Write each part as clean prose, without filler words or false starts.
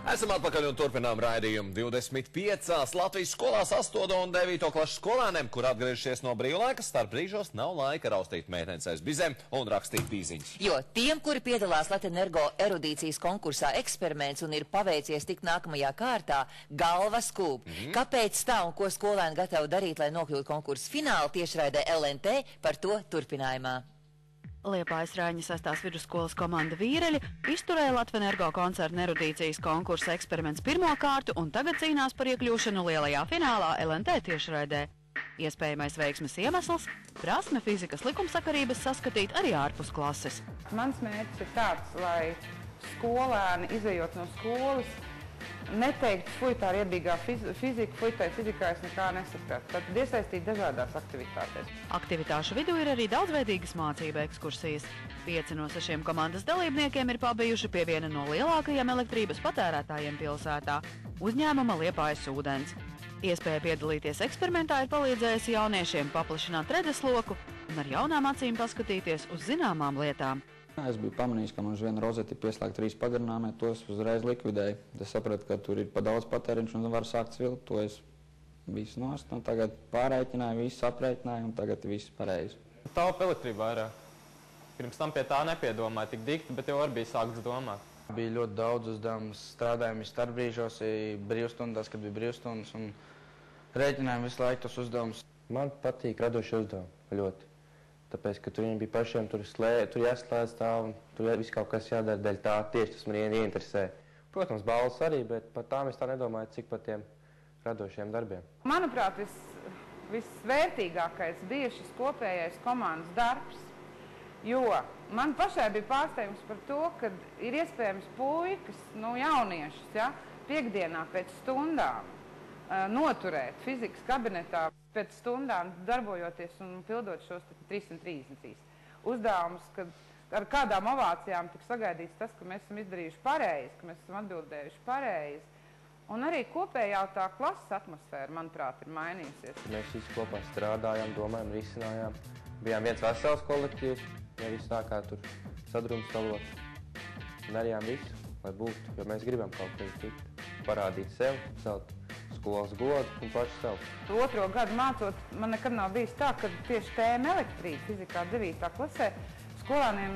Esam atpakaļ un turpinām raidījumu 25. Latvijas skolās 8. un 9. klases skolēniem, kur atgriežušies no brīvlaika, starp brīžos nav laika raustīt mētnes aiz bizēm un rakstīt tīziņas. Jo tiem, kuri piedalās Latenergo erudīcijas konkursā Eksperiments un ir paveicies tik nākamajā kārtā, galva skūp. Kāpēc tā un ko skolēni gatavi darīt, lai nokļūtu konkursu finālu tiešraidē LNT, par to turpinājumā. Liepājas Raiņa 6. vidusskolas komanda Vīreļi izturēja Latenergo koncerna erudīcijas konkursa Eksperiments pirmo kārtu un tagad cīnās par iekļūšanu lielajā finālā LNT tiešraidē. Iespējamais veiksmes iemesls – prasme fizikas likumsakarības saskatīt arī ārpus klases. Mans mērķis ir tāds, lai skolēni, izejot no skolas, neteikt, fuj, tā ir iedīgā fizika, fuj, tai fizikā es nekā nesapratu. Tad iesaistīt dažādās aktivitātēs. Aktivitāšu vidū ir arī daudzveidīgas mācība ekskursijas. 5 no 6 komandas dalībniekiem ir pabijuši pie viena no lielākajiem elektrības patērētājiem pilsētā – uzņēmuma Liepājas ūdens. Iespēja piedalīties eksperimentā ir palīdzējusi jauniešiem paplašināt redzesloku un ar jaunām acīm paskatīties uz zināmām lietām. Es biju pamanījis, ka mums viena rozeti pieslēgt 3 pagarināmē, tos uzreiz likvidēju. Es sapratu, ka tur ir pa daudz patēriņš un var sākt svilpt, to es visu nost. Un tagad pārēķināju, visu aprēķināju un tagad viss pareizi. Taupa elektrību vairāk. Pirms tam pie tā nepiedomāju tik dikti, bet jau var bija sākts domāt. Bija ļoti daudz uzdevumus, strādājumi starpbrīžos, brīvstundās, kad bija brīvstundas un rēķinājumi visu laiku tos uzdevumus. Man patīk radošie uzdevumi ļoti. Tāpēc, ka tur viņiem bija pašiem, tur jāslēdz tā un tur viss kaut kas jādara dēļ tā, tieši tas man ieinteresē. Protams, balvas arī, bet par tām es tā nedomāju, cik par tiem radošiem darbiem. Manuprāt, visvērtīgākais bija šis kopējais komandas darbs, jo man pašai bija pārsteigums par to, ka ir iespējams puikas, jauniešus, ja, piekdienā pēc stundām noturēt fizikas kabinetā pēc stundām darbojoties un pildot šos 333 uzdevumus, kad ar kādām ovācijām tik sagaidīts tas, ka mēs esam izdarījuši pareizi, ka mēs esam atbildējuši pareizi. Un arī kopējā tā klases atmosfēra, manuprāt, ir mainījusies. Mēs visi kopā strādājām, domājām, risinājām. Bijām viens vesels kolektīvs, nevis tā kā tur sadrumstalot. Darījām visu, lai būtu, jo mēs gribam kaut ko tikt, parādīt sev, celt skolas godu un paši sev. 2. gadu mācot, man nekad nav bijis tā, ka tieši tēma elektrība fizikā 9. klasē skolāniem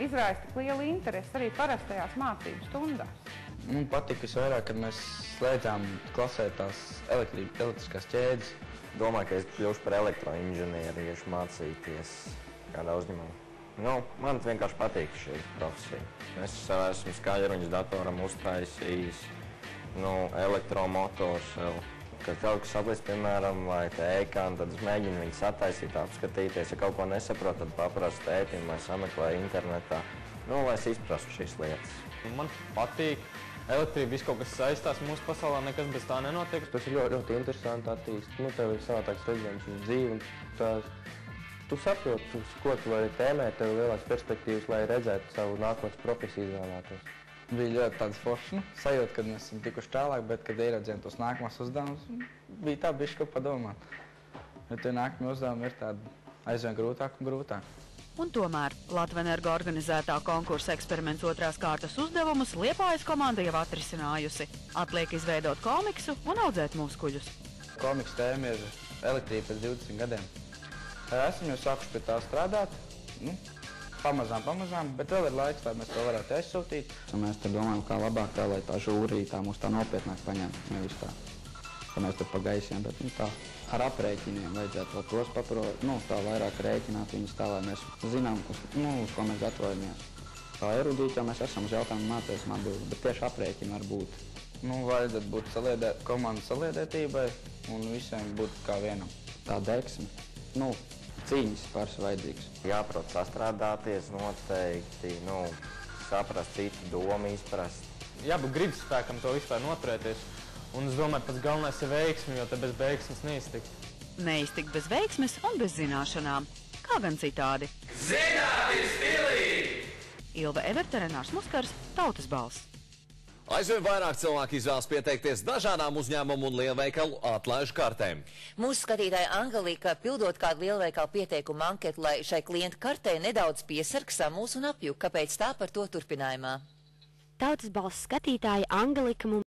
izraisa tik lielu interesi arī parastajās mācību stundās. Man patika visvairāk, kad mēs slēdzām klasē tās elektriskās ķēdes. Domāju, ka es kļūšu par elektroinženieri, iešu mācīties kādā uzņēmumā. Man vienkārši patīk šī profesija. Es esmu skaļruņus datoram uztaisījis, elektromotors sev. Kad kaut kas atlīdz, piemēram, vai e-krāna, tad es mēģinu viņus attaisīt, apskatīties. Ja kaut ko nesaprotu, tad paprastu tētim vai sameklēju internetā, lai es izprastu šīs lietas. Man patīk elektrība, viss kaut kas saistās mūsu pasaulē, nekas bez tā nenotiek. Tas ir ļoti interesanti attīst. Tev ir savādāks redzējums uz dzīvi. Tu saproti, ko tu vari tēmēt, tev ir lielāks perspektīvas, lai redzētu savu nākotnes profesiju izvēlētos. Bija ļoti tāds foršs sajūta, kad mēs esam tikuši tālāk, bet, kad ieraudzījām tos nākamos uzdevumus, bija tā bišķi ko padomāt. Jo tie nākamie uzdevumi ir tādi aizvien grūtāk un grūtāk. Un tomēr Latenergo organizētā konkursa Eksperiments 2. kārtas uzdevumus Liepājas komanda jau atrisinājusi. Atliek izveidot komiksu un audzēt muskuļus. Komiksa tēma ir elektrība pēc 20 gadiem. Esam jau sākuši pie tā strādāt. Pamazām, bet vēl ir laiks, lai mēs to varētu aizsūtīt. Mēs tur domājam, kā labāk tā, lai tā žūrī tā mūs tā nopietnāk paņem, nevis tā, ka mēs tur pa gaisiem, bet tā ar aprēķiniem vajadzētu vēl tos tā vairāk rēķināt viņus tā, lai mēs zinām, uz ko mēs gatavojamies. Tā erudītā mēs esam uz jautājumu mācēsim atbildi, bet tieši aprēķini var būt. Vajadzētu būt komandas saliedētībai un visiem būt kā vienam. Tā deksme, cīņas pāris vajadzīgs. Jāprot sastrādāties noteikti, saprast citu domu, izprast. Jābūt gribas spēkam to vispār noturēties. Un es domāju, pats galvenais ir veiksmi, jo te bez veiksmes neiztikt. Neiztikt bez veiksmes un bez zināšanām. Kā gan citādi? Zināt ir stilīgi! Ilve Everte, Renārs Muskars, Tautas balss. Aizvien vairāk cilvēki izvēlas pieteikties dažādām uzņēmumu un lielveikalu atlaižu kartēm. Mūsu skatītāja Angelika, pildot kādu lielveikalu pieteikumu anketu, lai šai klienta kartē nedaudz piesarg, samūs un apjuk. Kāpēc tā, par to turpinājumā? Tautas balss skatītāja Angelika mums